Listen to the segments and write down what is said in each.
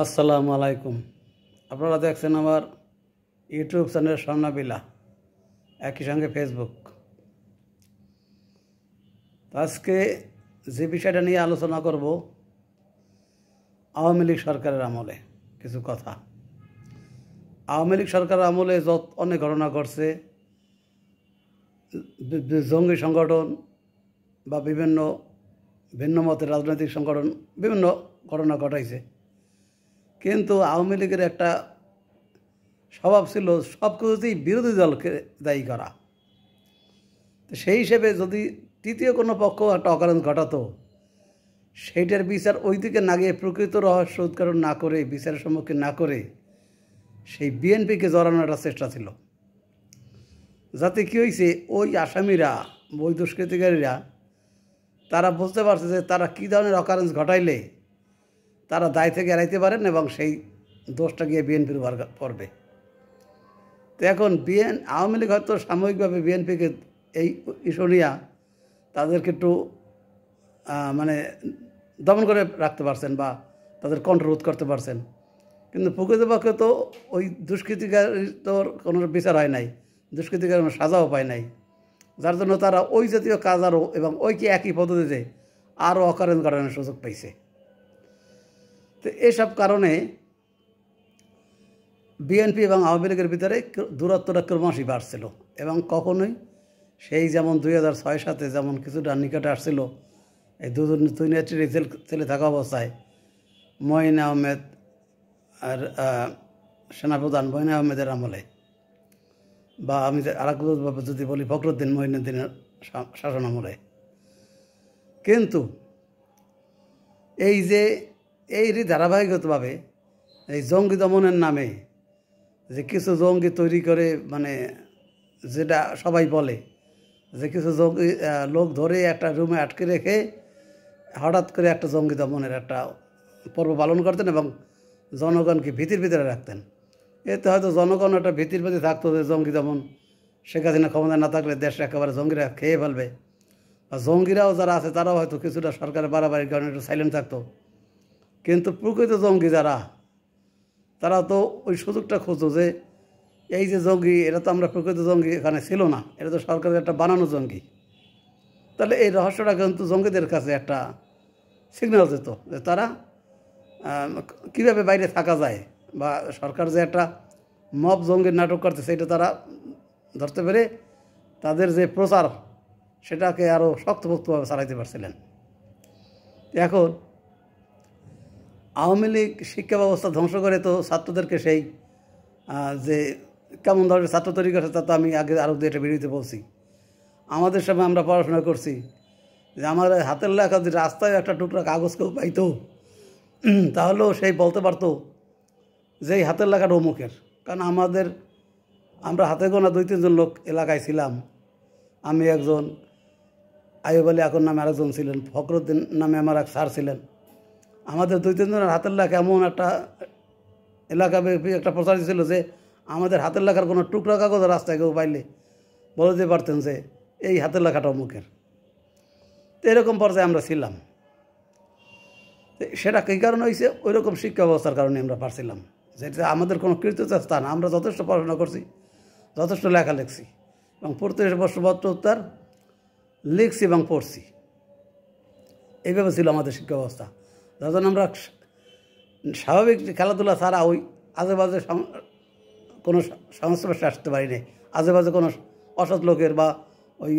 আসসালামু আলাইকুম। আপনারা দেখছেন আমার ইউটিউব চ্যানেল স্বর্ণাবিলা, একই সঙ্গে ফেসবুক। আজকে যে বিষয়টা নিয়ে আলোচনা করব, আওয়ামী লীগ সরকারের আমলে কিছু কথা। আওয়ামী লীগ সরকারের আমলে অনেক ঘটনা ঘটছে, জঙ্গি সংগঠন বা বিভিন্ন ভিন্ন মতের রাজনৈতিক সংগঠন বিভিন্ন ঘটনা ঘটাইছে। কিন্তু আওয়ামী লীগের একটা স্বভাব ছিল সব কিছুতেই বিরোধী দলকে দায়ী করা। তো সেই হিসেবে যদি তৃতীয় কোনো পক্ষ একটা অকারণ ঘটাতো, সেইটার বিচার ওই দিকে না গিয়ে প্রকৃত রহস্য উৎকরণ না করে, বিচারের সম্মুখীন না করে সেই বিএনপিকে জড়ানোর একটা চেষ্টা ছিল। যাতে কী হয়েছে, ওই আসামিরা, ওই দুষ্কৃতিকারীরা তারা বুঝতে পারছে যে তারা কী ধরনের অকারেন্স ঘটাইলে তারা দায় থেকে এড়াইতে পারেন এবং সেই দোষটা গিয়ে বিএনপির উপর পড়বে। তো এখন আওয়ামী লীগ হয়তো সাময়িকভাবে বিএনপিকে এই ইস্যু নিয়ে তাদেরকে একটু মানে দমন করে রাখতে পারছেন বা তাদের কণ্ঠরোধ করতে পারছেন, কিন্তু প্রকৃতপক্ষে তো ওই দুষ্কৃতিকারীর তোর কোনো বিচার হয় নাই, দুষ্কৃতিকারী কোনো সাজাও পায় নাই, যার জন্য তারা ওই জাতীয় কাজ আরও এবং ওই কি একই পদ্ধতিতে আরও অকারেন্স ঘটানোর সুযোগ পাইছে। তো এসব কারণে বিএনপি এবং আওয়ামী লীগের ভিতরে দূরত্বটা ক্রমশই বাড়ছিল এবং কখনোই সেই যেমন 2006 যেমন কিছুটা নিকটে আসছিল, এই দুই নেত্রীর ছেলে থাকা অবস্থায় মঈন আহমেদ আর সেনাপ্রধান মঈন আহমেদের আমলে, বা আমি আরেকভাবে যদি বলি ফখরুদ্দিন মঈনুদ্দিনের শাসন আমলে। কিন্তু এই ধারাবাহিকতাভাবে এই জঙ্গি দমনের নামে যে কিছু জঙ্গি তৈরি করে, মানে যেটা সবাই বলে যে কিছু জঙ্গি লোক ধরে একটা রুমে আটকে রেখে হঠাৎ করে একটা জঙ্গি দমনের একটা পর্ব পালন করতেন এবং জনগণকে ভীতির ভিতরে রাখতেন। এতে হয়তো জনগণ একটা ভীতির ভিতরে থাকতো যে জঙ্গি দমন, শেখ হাসিনা ক্ষমতা না থাকলে দেশটা একেবারে জঙ্গিরা খেয়ে ফেলবে, বা জঙ্গিরাও যারা আছে তারাও হয়তো কিছুটা সরকারের বাড়াবাড়ির কারণে একটু সাইলেন্ট থাকতো। কিন্তু প্রকৃত জঙ্গি যারা, তারা তো ওই সুযোগটা খুঁজতো যে এই যে জঙ্গি, এটা তো আমরা প্রকৃত জঙ্গি এখানে ছিল না, এটা তো সরকারের একটা বানানো জঙ্গি। তাহলে এই রহস্যটা কিন্তু জঙ্গিদের কাছে একটা সিগন্যাল দিত যে তারা কীভাবে বাইরে থাকা যায়, বা সরকার যে একটা মব জঙ্গির নাটক করতে সেটা তারা ধরতে পেরে তাদের যে প্রচার সেটাকে আরও শক্তপোক্তভাবে চালাইতে পারছিলেন। এখন আওয়ামী লীগ শিক্ষা ব্যবস্থা ধ্বংস করে তো ছাত্রদেরকে সেই যে কেমন ধরনের ছাত্র তৈরি করছে তা তো আমি আগে আরও একটা ভিডিওতে বলছি। আমাদের সময় আমরা পড়াশোনা করছি যে আমার হাতের লেখা যে রাস্তায় একটা টুকরা কাগজ কেউ পাইতো, তাহলেও সেই বলতে পারতো যে এই হাতের লেখাটা অমুকের। কারণ আমরা হাতে গোনা 2-3 জন লোক এলাকায় ছিলাম। আমি একজন, আইয়ুব আলী আকর নামে আরেকজন ছিলেন, ফখরুদ্দিন নামে আমার এক স্যার ছিলেন। আমাদের 2-3 জনের হাতের লেখা এমন একটা এলাকাব্যাপী একটা প্রচারিত ছিল যে আমাদের হাতের লেখার কোনো টুকরা কাগজ রাস্তায় কেউ পাইলে বলে দিতে পারতেন যে এই হাতের লেখাটা অমুকের। তো এরকম পর্যায়ে আমরা ছিলাম। সেটা কী কারণে হয়েছে? ওই রকম শিক্ষা ব্যবস্থার কারণে আমরা পারছিলাম, যেটা আমাদের কোনো কৃতজ্ঞতা না। আমরা যথেষ্ট পড়াশোনা করছি, যথেষ্ট লেখা লিখছি এবং 35 বছর উত্তর লিখছি এবং পড়ছি। এইভাবে ছিল আমাদের শিক্ষা ব্যবস্থা। যার জন্য আমরা স্বাভাবিক খেলাধুলা ছাড়া ওই আজেবাজে কোনো সংস্পর্শে আসতে পারিনি, আজেবাজে কোনো অসৎ লোকের বা ওই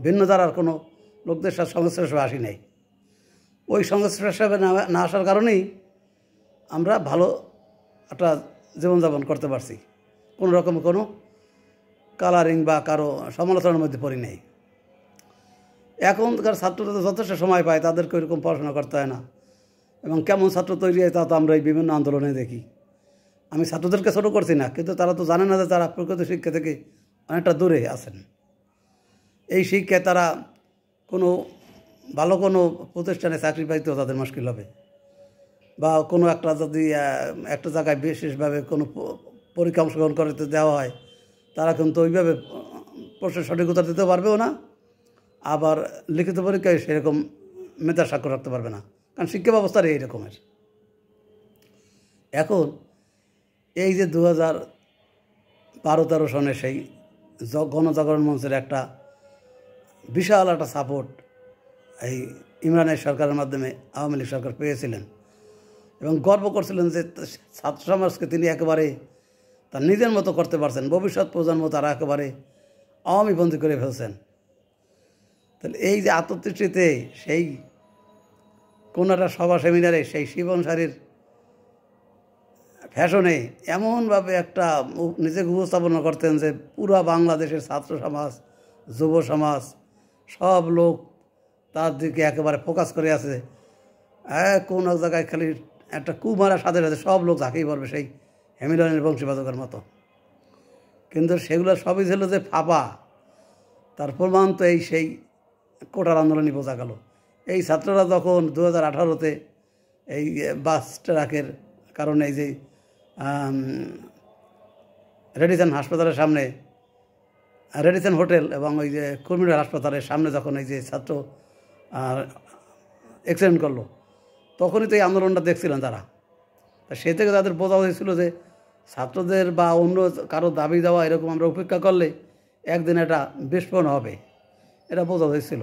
ভিন্ন ধারার কোনো লোকদের সাথে সংস্পর্শে আসি নাই। ওই সংস্পর্শে না আসার কারণেই আমরা ভালো একটা জীবনযাপন করতে পারছি, কোনো রকম কোনো কালারিং বা কারো সমালোচনার মধ্যে পড়ি নাই। এখনকার ছাত্ররা তো যথেষ্ট সময় পায়, তাদেরকে ওইরকম পড়াশোনা করতে হয় না এবং কেমন ছাত্র তৈরি হয় তা তো আমরা এই বিভিন্ন আন্দোলনে দেখি। আমি ছাত্রদেরকে ছোটো করছি না, কিন্তু তারা তো জানে না যে তারা প্রকৃত শিক্ষা থেকে অনেকটা দূরে আছেন। এই শিক্ষায় তারা ভালো কোনো প্রতিষ্ঠানে চাকরি পাইতেও তাদের মুশকিল হবে, বা কোনো একটা যদি একটা জায়গায় বিশেষভাবে কোনো পরীক্ষা অংশগ্রহণ করতে দেওয়া হয়, তারা কিন্তু ওইভাবে প্রশ্নের সঠিক উত্তর দিতে পারবেও না, আবার লিখিত পরীক্ষায় সেরকম মেধা স্বাক্ষর রাখতে পারবে না, কারণ শিক্ষা ব্যবস্থার এই রকমের। এখন এই যে 2012-13 সনে সেই গণজাগরণ মঞ্চের একটা বিশাল একটা সাপোর্ট এই ইমরানের সরকারের মাধ্যমে আওয়ামী লীগ সরকার পেয়েছিলেন এবং গর্ব করছিলেন যে ছাত্র সমাজকে তিনি একেবারে তার নিজের মতো করতে পারছেন, ভবিষ্যৎ প্রজন্ম তারা একেবারে আওয়ামীপন্থী করে ফেলছেন। তাহলে এই যে আত্মতৃষ্টিতে সেই কোনো একটা সভা সেমিনারে সেই শিবনসারীর ফ্যাশনে এমনভাবে একটা নিজেকে উপস্থাপনা করতেন যে পুরো বাংলাদেশের ছাত্র সমাজ, যুব সমাজ, সব লোক তার দিকে একেবারে ফোকাস করে আছে। কোন এক জায়গায় খালি একটা কুমারার সাথে সাথে সব লোক ঝাঁকিয়ে পড়বে সেই হেমিলনের বংশীবাদকের মতো। কিন্তু সেগুলো সবই ছিল যে ফাঁপা। তার প্রমাণ তো এই সেই কোটার আন্দোলনই বোঝা গেল। এই ছাত্ররা যখন 2018-তে এই বাস ট্রাকের কারণে এই যে রেডিসন হাসপাতালের সামনে, রেডিসন হোটেল এবং ওই যে কুমিল্লা হাসপাতালের সামনে যখন এই যে ছাত্র অ্যাক্সিডেন্ট করলো, তখনই তো এই আন্দোলনটা দেখছিলেন তারা। তা সে থেকে তাদের বোঝা হয়েছিল যে ছাত্রদের বা অন্য কারো দাবি দেওয়া এরকম আমরা উপেক্ষা করলে একদিন এটা বিস্ফোরণ হবে, এটা বোঝা হয়েছিল।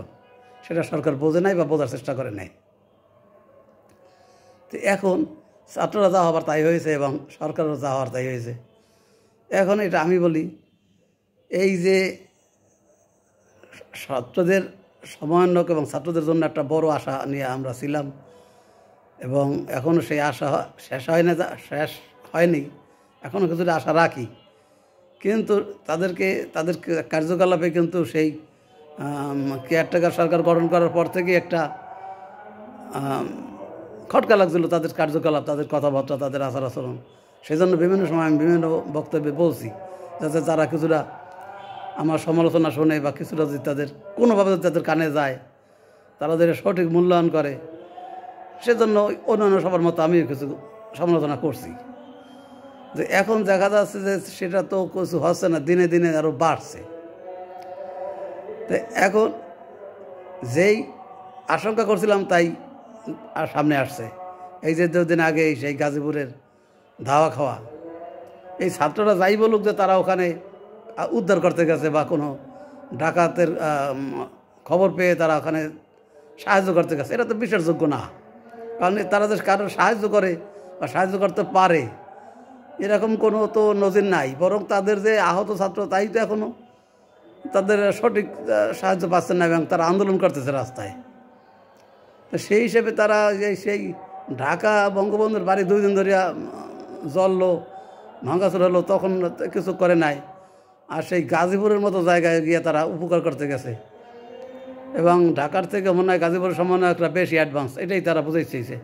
সেটা সরকার বোঝে নাই বা বোঝার চেষ্টা করে নাই। তো এখন ছাত্ররা যা হবার তাই হয়েছে এবং সরকারও যা হওয়ার তাই হয়েছে। এখন এটা আমি বলি, এই যে ছাত্রদের সমন্বয়ক এবং ছাত্রদের জন্য একটা বড় আশা নিয়ে আমরা ছিলাম এবং এখনও সেই আশা শেষ হয়নি, এখনও কিছুটা আশা রাখি। কিন্তু তাদের কার্যকলাপে কিন্তু সেই কেয়ারটেকার সরকার গঠন করার পর থেকে একটা খটকা লাগছিল তাদের কার্যকলাপ, তাদের কথাবার্তা, তাদের আচার আচরণ। সেই জন্য বিভিন্ন সময় আমি বিভিন্ন বক্তব্যে বলছি যাতে যারা কিছুটা আমার সমালোচনা শোনে বা কিছুটা যদি তাদের কোনোভাবে যদি তাদের কানে যায়, তারা যদি সঠিক মূল্যায়ন করে, সেজন্য অন্যান্য সবার মতো আমিও কিছু সমালোচনা করছি। যে এখন দেখা যাচ্ছে যে সেটা তো কিছু হচ্ছে না, দিনে দিনে আরও বাড়ছে। তো এখন যেই আশঙ্কা করছিলাম তাই আর সামনে আসছে। এই যে 2 দিন আগে সেই গাজীপুরের ধাওয়া খাওয়া, এই ছাত্ররা যাই বলুক যে তারা ওখানে উদ্ধার করতে গেছে বা কোনো ডাকাতের খবর পেয়ে তারা ওখানে সাহায্য করতে গেছে, এটা তো বিশ্বাসযোগ্য না। কারণ তারা যে কারোর সাহায্য করে বা সাহায্য করতে পারে এরকম কোনো তো নজির নাই। বরং তাদের যে আহত ছাত্র তাই তো এখনও তাদের সঠিক সাহায্য পাচ্ছেন না এবং তারা আন্দোলন করতেছে রাস্তায়। তো সেই হিসেবে তারা সেই ঢাকা বঙ্গবন্ধুর বাড়ি 2 দিন ধরিয়া জ্বললো, ভাঙাচুর হলো, তখন কিছু করে নাই। আর সেই গাজীপুরের মতো জায়গায় গিয়ে তারা উপকার করতে গেছে এবং ঢাকার থেকে মনে হয় গাজীপুরের সমন্বয়করা বেশি অ্যাডভান্স, এটাই তারা বুঝাইতে চেয়েছে।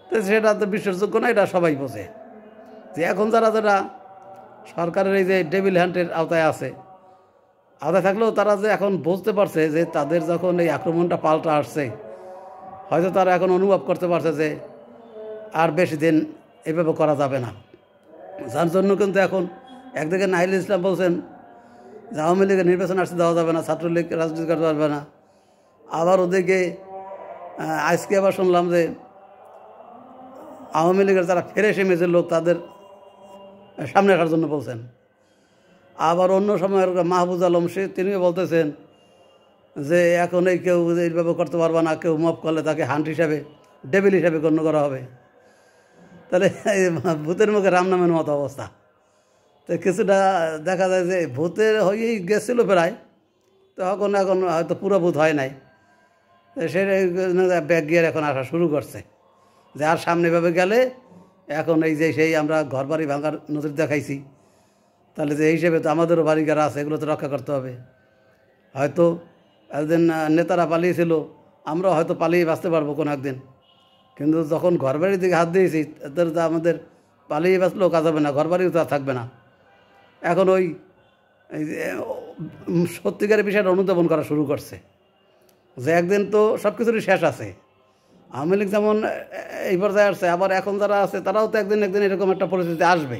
তো সেটা তো বিশ্বাসযোগ্য না, এটা সবাই বোঝে। যে এখন যারা সরকারের এই যে ডেভিল হ্যান্ডের আওতায় থাকলেও তারা যে এখন বুঝতে পারছে যে তাদের যখন এই আক্রমণটা পাল্টা আসছে, হয়তো তারা এখন অনুভব করতে পারছে যে আর বেশি দিন এভাবে করা যাবে না। যার জন্য কিন্তু এখন একদিকে নাহিল ইসলাম বলছেন যে আওয়ামী লীগের নির্বাচন আসতে দেওয়া যাবে না, ছাত্রলীগ রাজনীতি করতে পারবে না। আবার ওদিকে আজকে আবার শুনলাম যে আওয়ামী লীগের যারা ফেরেশি মেজের লোক তাদের সামনে আসার জন্য বলছেন। আবার অন্য সময়ের মাহবুজ আলম তিনিও বলতেছেন যে এখন এই কেউ এইভাবে করতে পারবে না, কেউ মাফ করলে তাকে হান্ট হিসাবে, ডেভিল হিসাবে গণ্য করা হবে। তাহলে ভূতের মুখে রাম নামের মতো অবস্থা। তো কিছুটা দেখা যায় যে ভূতের হয়েই গেছিল প্রায়, তখন এখন হয়তো পুরো ভূত হয় নাই, সে ব্যাগ গিয়ে এখন আসা শুরু করছে যে আর সামনে ভাবে গেলে এখন এই যে সেই আমরা ঘর বাড়ি ভাঙার নজর দেখাইছি, তাহলে যে এই হিসেবে তো আমাদেরও বাড়িঘর আছে, এগুলো তো রক্ষা করতে হবে। হয়তো একদিন নেতারা পালিয়েছিল, আমরা হয়তো পালিয়ে বাঁচতে পারবো কোনো একদিন, কিন্তু যখন ঘর বাড়ির দিকে হাত দিয়েছি তাদের তো আমাদের পালিয়ে বাঁচলেও কাজ হবে না, ঘর বাড়িও তো আর থাকবে না। এখন ওই সত্যিকারের বিষয়টা অনুধাবন করা শুরু করছে যে একদিন তো সব কিছুরই শেষ আছে। আওয়ামী লীগ যেমন এই পর্যায়ে আসছে, আবার এখন যারা আছে তারাও তো একদিন এরকম একটা পরিস্থিতি আসবে।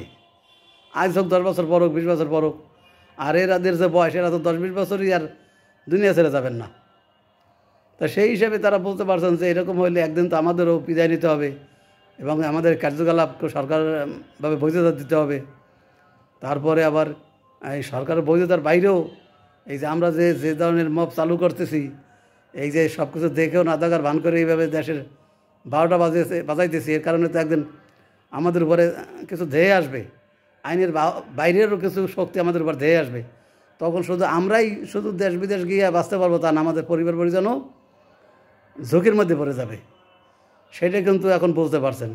আজ হোক 10 বছর পর হোক, 20 বছর পর হোক। আর এদের যে বয়স, এরা তো 10-20 বছরই আর দুনিয়া ছেড়ে যাবেন না। তা সেই হিসাবে তারা বলতে পারছেন যে এরকম হইলে একদিন তো আমাদেরও বিদায় নিতে হবে, এবং আমাদের কার্যকলাপকে সরকারভাবে বৈধতা দিতে হবে। তারপরে আবার এই সরকারের বৈধতার বাইরেও এই যে আমরা যে যে ধরনের মব চালু করতেছি, এই যে সব কিছু দেখেও না দেখার ভান করে এইভাবে দেশের 12টা বাজাইতেছি, এর কারণে তো একদিন আমাদের উপরে কিছু ধেয়ে আসবে, আইনের বাইরেরও কিছু শক্তি আমাদের উপর ধেয়ে আসবে। তখন শুধু আমরাই শুধু দেশ বিদেশ গিয়ে বাঁচতে পারবো তা না, আমাদের পরিবার পরিজনও ঝুঁকির মধ্যে পড়ে যাবে। সেটা কিন্তু এখন বুঝতে পারছেন।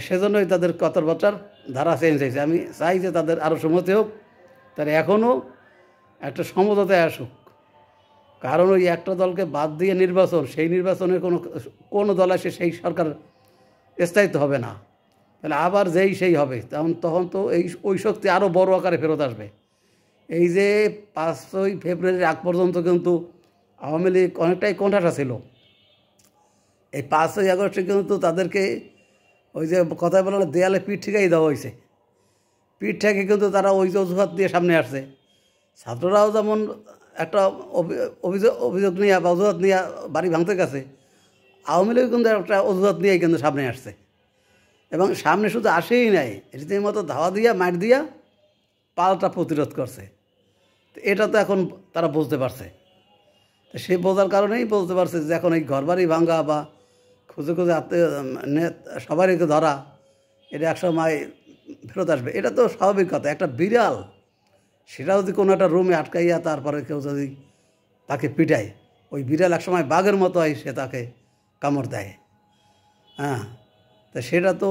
সেজন্যই তাদের কথাবার্তার ধারা চেঞ্জ হয়েছে। আমি চাই যে তাদের আরও সমতে হোক, তারা এখনও একটা সমঝোতায় আসুক। কারণ ওই একটা দলকে বাদ দিয়ে নির্বাচন, সেই নির্বাচনের কোনো দল আসে সেই সরকার স্থায়িত্ব হবে না, তাহলে আবার সেই হবে, তখন তো ওই শক্তি আরও বড় আকারে ফেরত আসবে। এই যে 5ই ফেব্রুয়ারির আগ পর্যন্ত কিন্তু আওয়ামী লীগ অনেকটাই কোণঠাসা ছিল। এই 5ই আগস্টে কিন্তু তাদেরকে ওই যে কথায় বলা দেয়ালে পিঠ ঠেকাই দেওয়া হয়েছে। পিঠ ঠেকে কিন্তু তারা ওই যে অজুহাত দিয়ে সামনে আসছে। ছাত্ররাও যেমন একটা অভিযোগ নিয়ে বা অজুহাত নিয়ে বাড়ি ভাঙতে গেছে, আওয়ামী লীগ কিন্তু একটা অজুহাত নিয়েই কিন্তু সামনে আসছে। এবং সামনে শুধু আসেই নাই, রীতিমতো ধাওয়া দিয়া মার দিয়া পাল্টা প্রতিরোধ করছে। তো এটা তো এখন তারা বুঝতে পারছে। তো সে বোঝার কারণেই বলতে পারছে যে এখন এই ঘরবাড়ি ভাঙা বা খুঁজে খুঁজে সবারই ধরা, এটা একসময় ফেরত আসবে। এটা তো স্বাভাবিক কথা। একটা বিড়াল, সেটা যদি কোনো একটা রুমে আটকাইয়া তারপরে কেউ যদি তাকে পিটায়, ওই বিড়াল একসময় বাঘের মতো হয়, সে তাকে কামড় দেয়। হ্যাঁ, তা সেটা তো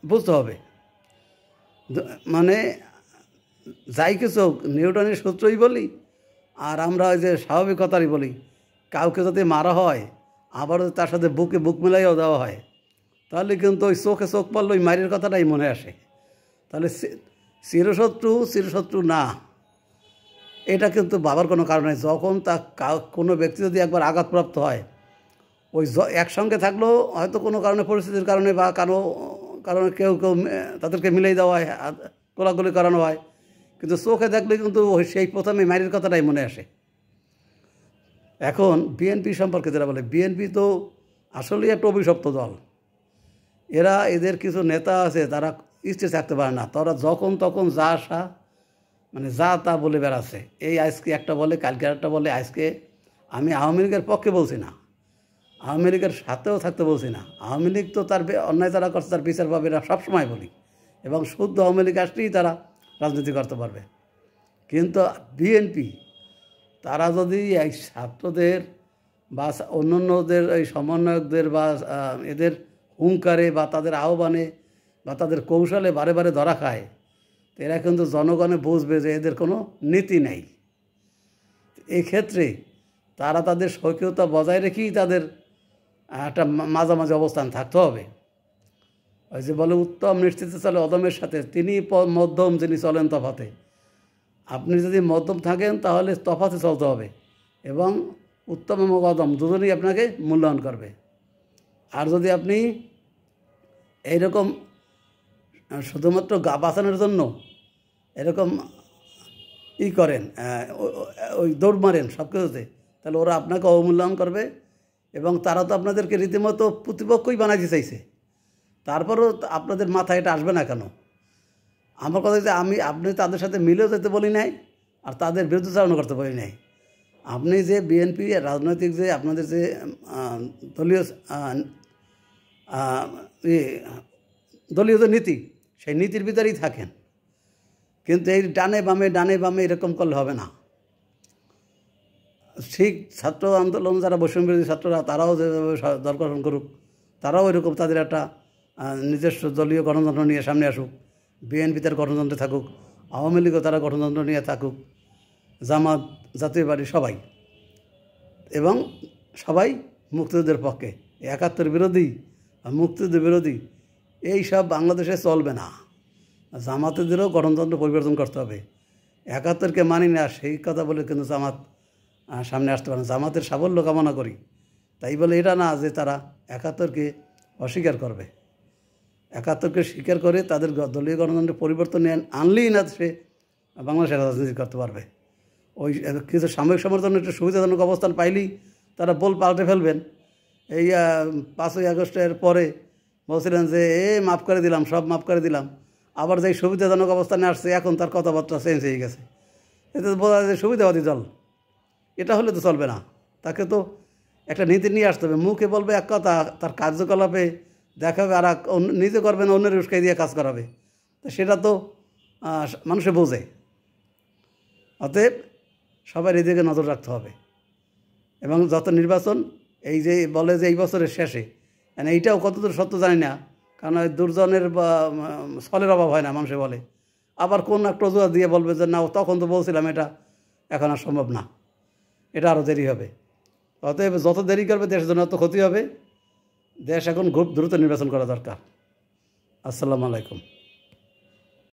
বুঝতে হবে। মানে যাই কিছু নিউটনের সূত্রই বলি আর আমরা ওই যে স্বাভাবিকতারই বলি, কাউকে যদি মারা হয় আবারও তার সাথে বুকে বুক মিলাইও দেওয়া হয়, তাহলে কিন্তু ওই চোখে চোখ পড়লে ওই মায়ের কথাটাই মনে আসে। তাহলে চিরশত্রু না, এটা কিন্তু ভাবার কোনো কারণ নেই। যখন কোনো ব্যক্তি যদি একবার আঘাতপ্রাপ্ত হয়, ওই একসঙ্গে থাকলেও হয়তো কোনো কারণে, পরিস্থিতির কারণে বা কারণে কেউ তাদেরকে মিলাই দেওয়া হয়, কোলাগুলি করানো হয়, কিন্তু চোখে দেখলে কিন্তু সেই প্রথমে মায়ের কথাটাই মনে আসে। এখন বিএনপি সম্পর্কে যারা বলে, বিএনপি তো আসলেই একটা অভিশপ্ত দল। এদের কিছু নেতা আছে, তারা স্থির থাকতে পারে না। তারা যখন তখন যা আসা মানে যা তা বলে বেড়াচ্ছে। এই আজকে একটা বলে, কালকে একটা বলে। আজকে আমি আওয়ামী লীগের পক্ষে বলছি না, আওয়ামী লীগের সাথেও থাকতে বলছি না। আওয়ামী লীগ তো তার অন্যায় যারা করছে তার বিচার পাবে, এটা সবসময় বলি। এবং শুদ্ধ আওয়ামী লীগ আসলেই তারা রাজনীতি করতে পারবে। কিন্তু বিএনপি তারা যদি এই ছাত্রদের বা অন্যান্যদের এই সমন্বয়কদের বা এদের হুঙ্কারে বা তাদের আহ্বানে বা তাদের কৌশলে বারে বারে ধরা খায়, এরা কিন্তু জনগণে বুঝবে যে এদের কোনো নীতি নেই। এক্ষেত্রে তারা তাদের সক্রিয়তা বজায় রেখেই তাদের একটা মাঝামাঝি অবস্থান থাকতে হবে। ওই যে বলে উত্তম নিশ্চিতে চলে অদমের সাথে, তিনি মধ্যম, যিনি চলেন তফাতে। আপনি যদি মধ্যম থাকেন তাহলে তফাতে চলতে হবে, এবং উত্তম এবং অদম দুজনেই আপনাকে মূল্যায়ন করবে। আর যদি আপনি এইরকম শুধুমাত্র গা বাঁচানোর জন্য এরকম করেন, ওই দৌড় মারেন সব কিছুতে, তাহলে ওরা আপনাকে অবমূল্যায়ন করবে। এবং তারা তো আপনাদেরকে রীতিমতো প্রতিপক্ষই বানাইতে চাইছে, তারপরেও আপনাদের মাথায় এটা আসবে না কেন? আমার কথা হচ্ছে, আপনি তাদের সাথে মিলেও যেতে বলি নাই, আর তাদের বিরুদ্ধচারণ করতে বলি নাই। আপনি যে বিএনপি রাজনৈতিক যে আপনাদের যে দলীয় যে নীতি, সেই নীতির ভিতরেই থাকেন। কিন্তু এই ডানে বামে এরকম করলে হবে না। ঠিক ছাত্র আন্দোলন যারা বৈষম্যবিরোধী ছাত্ররা, তারাও যেভাবে দল গঠন করুক, তারাও এরকম তাদের একটা নিজস্ব দলীয় গণতন্ত্র নিয়ে সামনে আসুক। বিএনপি তার গণতন্ত্রে থাকুক, আওয়ামী লীগও তারা গণতন্ত্র নিয়ে থাকুক, জামাত, জাতীয় পার্টি সবাই, এবং সবাই মুক্তিযুদ্ধের পক্ষে। 71 বিরোধী আর মুক্তিযুদ্ধ বিরোধী এই সব বাংলাদেশে চলবে না। জামাতেদেরও গণতন্ত্র পরিবর্তন করতে হবে। 71কে মানি না সেই কথা বলে কিন্তু জামাত সামনে আসতে পারে না। জামাতের সাফল্য কামনা করি, তাই বলে এটা না যে তারা 71কে অস্বীকার করবে। 71কে স্বীকার করে তাদের দলীয় গণতন্ত্রের পরিবর্তন আনলেই না সে বাংলাদেশের রাজনীতি করতে পারবে। ওই কিছু সাময়িক সমর্থনের একটু সুবিধাজনক অবস্থান পাইলেই তারা বল পাল্টে ফেলবেন। এই 5ই আগস্টের পরে বলছিলেন যে মাফ করে দিলাম, সব মাফ করে দিলাম, আবার যেই সুবিধাজনক অবস্থানে আসছে এখন তার কথাবার্তা চেঞ্জ হয়ে গেছে, এতে বোঝা যায় সুবিধাবাদী দল। এটা হলে তো চলবে না, তাকে তো একটা নীতি নিয়ে আসতে হবে। মুখে বলবে এক কথা, তার কার্যকলাপে দেখাবে আর এক, নিজে করবে না, অন্যের উস্কাই দিয়ে কাজ করাবে, তো সেটা তো মানুষে বোঝে। অতএব সবার এদিকে নজর রাখতে হবে। এবং যত নির্বাচন এই যে বলে যে এই বছরের শেষে, মানে এইটাও কতদূর সত্য জানি না, কারণ ওই দুর্জনের বা ছলের অভাব হয় না মানুষে বলে। আবার কোন একটা অজুহাত দিয়ে বলবে যে না তখন তো বলছিলাম এটা এখন আর সম্ভব না, এটা আরও দেরি হবে। অতএব যত দেরি করবে দেশের জন্য তত ক্ষতি হবে। দেশ এখন খুব দ্রুত নির্বাচন করা দরকার। আসসালামু আলাইকুম।